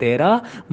13,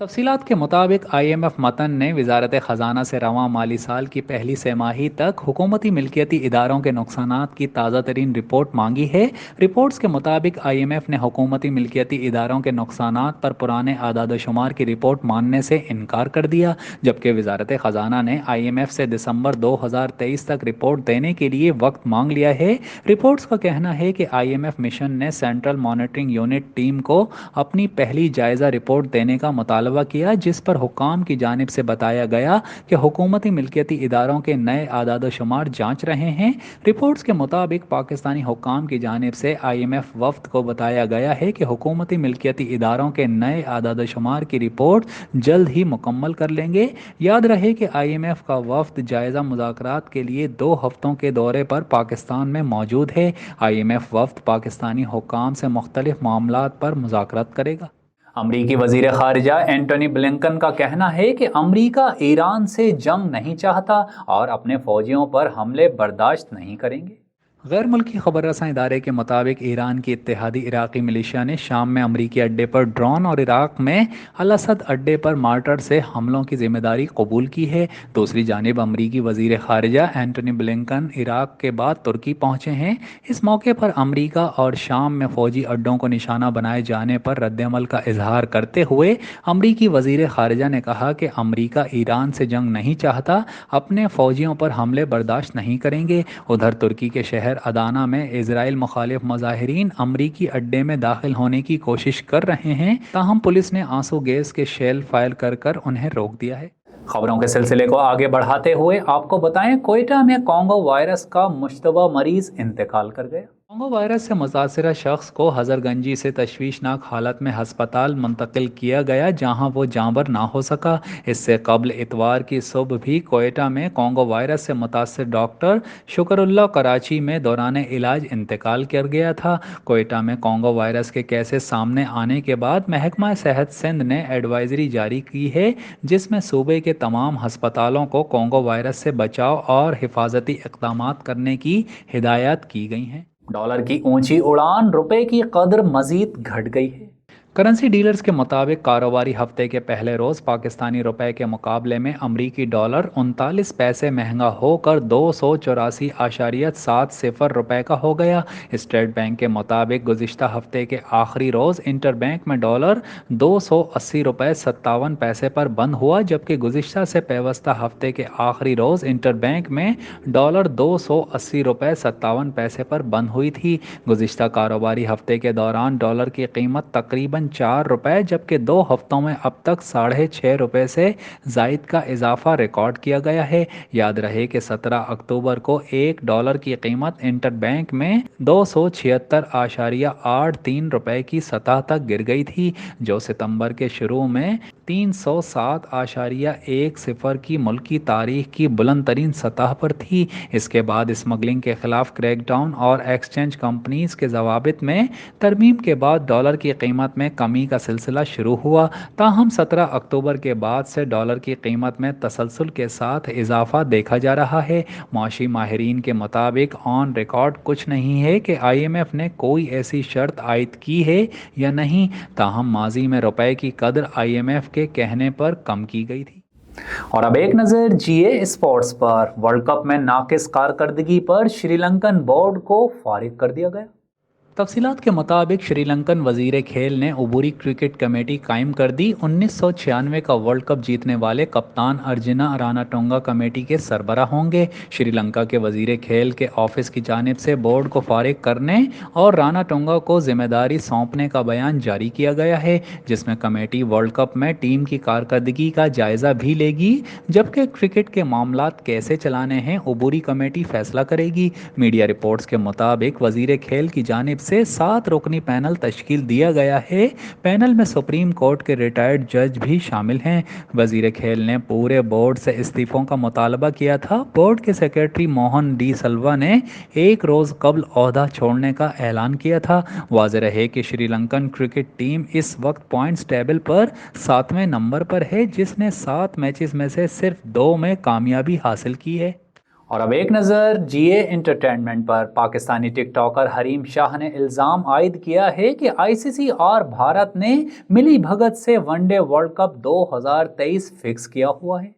تفصیلات کے مطابق IMF متن نے وزارت خزانہ سے رواں مالی سال کی پہلی سہ ماہی تک حکومتی ملکیتی اداروں کے نقصانات کی تازہ ترین رپورٹ مانگی ہے۔ رپورٹس کے مطابق IMF نے حکومتی ملکیتی اداروں کے نقصانات پر پرانے اعداد و شمار کی رپورٹ ماننے سے انکار کر دیا، جبکہ وزارت خزانہ نے IMF سے دسمبر 2023 تک رپورٹ دینے کے لیے وقت مانگ لیا ہے۔ رپورٹس کا کہنا ہے کہ IMF مشن نے سینٹرل مانیٹرنگ یونٹ ٹیم کو اپنی پہلی جائزہ رپورٹ دینے کا مطالبہ کیا، جس پر حکام کی جانب سے بتایا گیا کہ حکومتی ملکیتی اداروں کے نئے اعداد و شمار جانچ رہے ہیں۔ رپورٹس کے مطابق پاکستانی حکام کی جانب سے IMF وفد کو بتایا گیا ہے کہ حکومتی ملکیتی اداروں کے نئے اعداد و شمار کی رپورٹ جلد ہی مکمل کر لیں گے۔ یاد رہے کہ IMF کا وفد جائزہ مذاکرات کے لیے 2 ہفتوں کے دورے پر پاکستان میں موجود ہے۔ IMF وفد پاکستانی حکام سے مختلف معاملات پر مذاکرات کرے گا۔ امریکی وزیر خارجہ اینٹونی بلنکن کا کہنا ہے کہ امریکہ ایران سے جنگ نہیں چاہتا اور اپنے فوجیوں پر حملے برداشت نہیں کریں گے۔ غیر ملکی خبر رساں ادارے کے مطابق ایران کی اتحادی عراقی ملیشیا نے شام میں امریکی اڈے پر ڈرون اور عراق میں الاسد اڈے پر مارٹر سے حملوں کی ذمہ داری قبول کی ہے۔ دوسری جانب امریکی وزیر خارجہ اینٹونی بلنکن عراق کے بعد ترکی پہنچے ہیں۔ اس موقع پر امریکہ اور شام میں فوجی اڈوں کو نشانہ بنائے جانے پر رد عمل کا اظہار کرتے ہوئے امریکی وزیر خارجہ نے کہا کہ امریکہ ایران سے جنگ نہیں چاہتا، اپنے فوجیوں پر حملے برداشت نہیں کریں گے۔ ادھر ترکی کے شہر ادانا میں اسرائیل مخالف مظاہرین امریکی اڈے میں داخل ہونے کی کوشش کر رہے ہیں، تاہم پولیس نے آنسو گیس کے شیل فائر کر انہیں روک دیا ہے۔ خبروں کے سلسلے کو آگے بڑھاتے ہوئے آپ کو بتائیں کوئٹہ میں کانگو وائرس کا مشتبہ مریض انتقال کر گیا۔ کانگو وائرس سے متاثرہ شخص کو حضر گنجی سے تشویشناک حالت میں ہسپتال منتقل کیا گیا، جہاں وہ جاں بر نہ ہو سکا۔ اس سے قبل اتوار کی صبح بھی کوئٹہ میں کانگو وائرس سے متاثر ڈاکٹر شکر اللہ کراچی میں دوران علاج انتقال کر گیا تھا۔ کوئٹہ میں کانگو وائرس کے کیسز سامنے آنے کے بعد محکمہ صحت سندھ نے ایڈوائزری جاری کی ہے، جس میں صوبے کے تمام ہسپتالوں کو کانگو وائرس سے بچاؤ اور حفاظتی اقدامات کرنے کی ہدایات کی گئی ہیں۔ ڈالر کی اونچی اڑان، روپے کی قدر مزید گھٹ گئی ہے۔ کرنسی ڈیلرز کے مطابق کاروباری ہفتے کے پہلے روز پاکستانی روپے کے مقابلے میں امریکی ڈالر 39 پیسے مہنگا ہو کر 284.70 روپے کا ہو گیا۔ اسٹیٹ بینک کے مطابق گزشتہ ہفتے کے آخری روز انٹر بینک میں ڈالر 280.57 پر بند ہوا، جبکہ گزشتہ سے پیوستہ ہفتے کے آخری روز انٹر بینک میں ڈالر 280.57 پر بند ہوئی تھی۔ گزشتہ کاروباری ہفتے کے دوران ڈالر کی قیمت تقریباً 4 روپے، جبکہ 2 ہفتوں میں اب تک 6.5 روپے سے زائد کا اضافہ ریکارڈ کیا گیا ہے۔ یاد رہے کہ 17 اکتوبر کو ایک ڈالر کی قیمت انٹر بینک میں 276.83 روپے کی سطح تک گر گئی تھی، جو ستمبر کے شروع میں 307.10 کی ملکی تاریخ کی بلند ترین سطح پر تھی۔ اس کے بعد اسمگلنگ کے خلاف کریک ڈاؤن اور ایکسچینج کمپنیز کے ضوابط میں ترمیم کے بعد ڈالر کی قیمت میں کمی کا سلسلہ شروع ہوا، تاہم 17 اکتوبر کے بعد سے ڈالر کی قیمت میں تسلسل کے ساتھ اضافہ دیکھا جا رہا ہے۔ معاشی ماہرین کے مطابق آن ریکارڈ کچھ نہیں ہے کہ IMF نے کوئی ایسی شرط عائد کی ہے یا نہیں، تاہم ماضی میں روپے کی قدر IMF کے کہنے پر کم کی گئی تھی۔ اور اب ایک نظر GA اسپورٹس پر۔ ورلڈ کپ میں ناقص کارکردگی پر شری لنکن بورڈ کو فارغ کر دیا گیا۔ تفصیلات کے مطابق شری لنکن وزیر کھیل نے عبوری کرکٹ کمیٹی قائم کر دی۔ 1996 کا ورلڈ کپ جیتنے والے کپتان ارجنا راناٹونگا کمیٹی کے سربراہ ہوں گے۔ شری لنکا کے وزیر کھیل کے آفس کی جانب سے بورڈ کو فارغ کرنے اور راناٹونگا کو ذمہ داری سونپنے کا بیان جاری کیا گیا ہے، جس میں کمیٹی ورلڈ کپ میں ٹیم کی کارکردگی کا جائزہ بھی لے گی، جبکہ کرکٹ کے معاملات کیسے چلانے ہیں عبوری کمیٹی فیصلہ کرے گی۔ میڈیا رپورٹس کے مطابق وزیر کھیل کی جانب سے 7 رکنی پینل تشکیل دیا گیا ہے۔ پینل میں سپریم کورٹ کے ریٹائرڈ جج بھی شامل ہیں۔ وزیر کھیل نے پورے بورڈ سے استعفوں کا مطالبہ کیا تھا۔ بورڈ کے سیکرٹری موہن ڈی سلوا نے ایک روز قبل عہدہ چھوڑنے کا اعلان کیا تھا۔ واضح رہے کہ شری لنکن کرکٹ ٹیم اس وقت پوائنٹس ٹیبل پر 7ویں نمبر پر ہے، جس نے 7 میچز میں سے صرف 2 میں کامیابی حاصل کی ہے۔ اور اب ایک نظر جی اے انٹرٹینمنٹ پر۔ پاکستانی ٹک ٹاکر حریم شاہ نے الزام عائد کیا ہے کہ آئی سی سی اور بھارت نے ملی بھگت سے one day world cup 2023 fix کیا ہوا ہے۔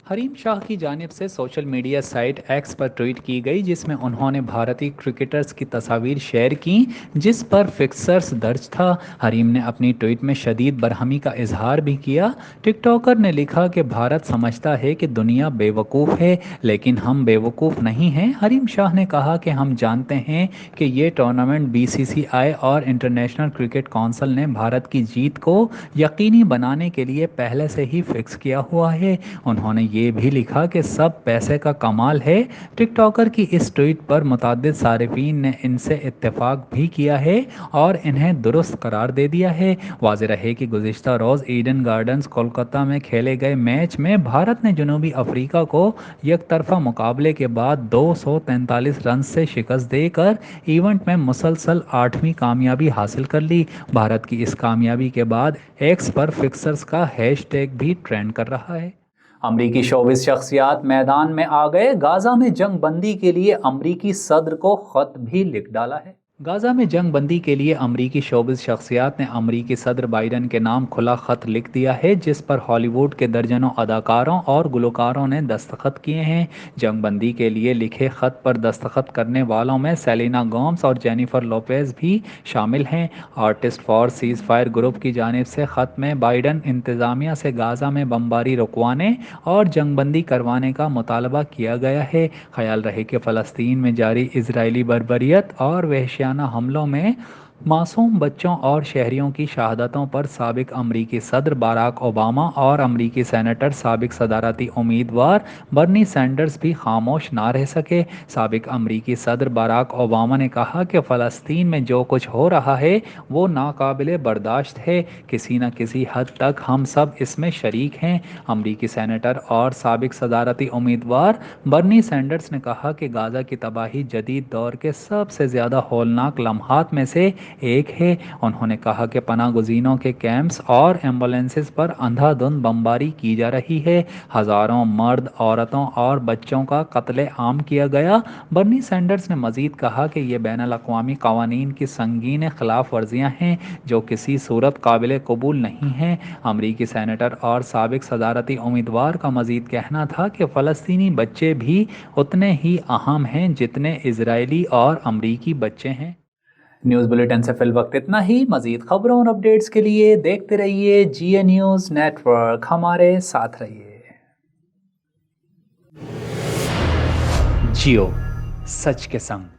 حریم شاہ کی جانب سے سوشل میڈیا سائٹ ایکس پر ٹویٹ کی گئی، جس میں انہوں نے بھارتی کرکٹرز کی تصاویر شیئر کی جس پر فکسرز درج تھا۔ حریم نے اپنی ٹویٹ میں شدید برہمی کا اظہار بھی کیا۔ ٹک ٹاکر نے لکھا کہ بھارت سمجھتا ہے کہ دنیا بے وقوف ہے، لیکن ہم بے وقوف نہیں ہیں۔ حریم شاہ نے کہا کہ ہم جانتے ہیں کہ یہ ٹورنامنٹ بی سی سی آئی اور انٹرنیشنل کرکٹ کونسل نے بھارت کی جیت کو یقینی بنانے کے لیے پہلے سے ہی فکس کیا ہوا ہے۔ انہوں نے یہ بھی لکھا کہ سب پیسے کا کمال ہے۔ ٹک ٹاکر کی اس ٹویٹ پر متعدد صارفین نے ان سے اتفاق بھی کیا ہے اور انہیں درست قرار دے دیا ہے۔ واضح رہے کہ گزشتہ روز ایڈن گارڈنز کولکتہ میں کھیلے گئے میچ میں بھارت نے جنوبی افریقہ کو یک طرفہ مقابلے کے بعد 243 رنز سے شکست دے کر ایونٹ میں مسلسل 8ویں کامیابی حاصل کر لی۔ بھارت کی اس کامیابی کے بعد ایکس پر فکسرز کا ہیش ٹیگ بھی ٹرینڈ کر رہا ہے۔ امریکی شوبز شخصیات میدان میں آ گئے۔ غازہ میں جنگ بندی کے لیے امریکی صدر کو خط بھی لکھ ڈالا ہے۔ غازہ میں جنگ بندی کے لیے امریکی شوبز شخصیات نے امریکی صدر بائیڈن کے نام کھلا خط لکھ دیا ہے، جس پر ہالی ووڈ کے درجنوں اداکاروں اور گلوکاروں نے دستخط کیے ہیں۔ جنگ بندی کے لیے لکھے خط پر دستخط کرنے والوں میں سیلینا گومز اور جینیفر لوپیز بھی شامل ہیں۔ Artist for cease fire group کی جانب سے خط میں بائیڈن انتظامیہ سے غازہ میں بمباری رکوانے اور جنگ بندی کروانے کا مطالبہ کیا گیا ہے۔ خیال رہے کہ فلسطین میں جاری اسرائیلی بربریت اور وحشیانہ حملوں میں معصوم بچوں اور شہریوں کی شہادتوں پر سابق امریکی صدر باراک اوباما اور امریکی سینیٹر سابق صدارتی امیدوار برنی سینڈرز بھی خاموش نہ رہ سکے۔ سابق امریکی صدر باراک اوباما نے کہا کہ فلسطین میں جو کچھ ہو رہا ہے وہ ناقابل برداشت ہے، کسی نہ کسی حد تک ہم سب اس میں شریک ہیں۔ امریکی سینیٹر اور سابق صدارتی امیدوار برنی سینڈرز نے کہا کہ غازہ کی تباہی جدید دور کے سب سے زیادہ ہولناک لمحات میں سے ایک ہے۔ انہوں نے کہا کہ پناہ گزینوں کے کیمپس اور ایمبولینسز پر اندھا دھند بمباری کی جا رہی ہے، ہزاروں مرد، عورتوں اور بچوں کا قتل عام کیا گیا۔ برنی سینڈرز نے مزید کہا کہ یہ بین الاقوامی قوانین کی سنگین خلاف ورزیاں ہیں جو کسی صورت قابل قبول نہیں ہیں۔ امریکی سینیٹر اور سابق صدارتی امیدوار کا مزید کہنا تھا کہ فلسطینی بچے بھی اتنے ہی اہم ہیں جتنے اسرائیلی اور امریکی بچے ہیں۔ نیوز بلیٹن سے فی الوقت اتنا ہی۔ مزید خبروں اور اپڈیٹس کے لیے دیکھتے رہیے جی اے نیوز نیٹ ورک، ہمارے ساتھ رہیے۔ جیو، سچ کے سنگ۔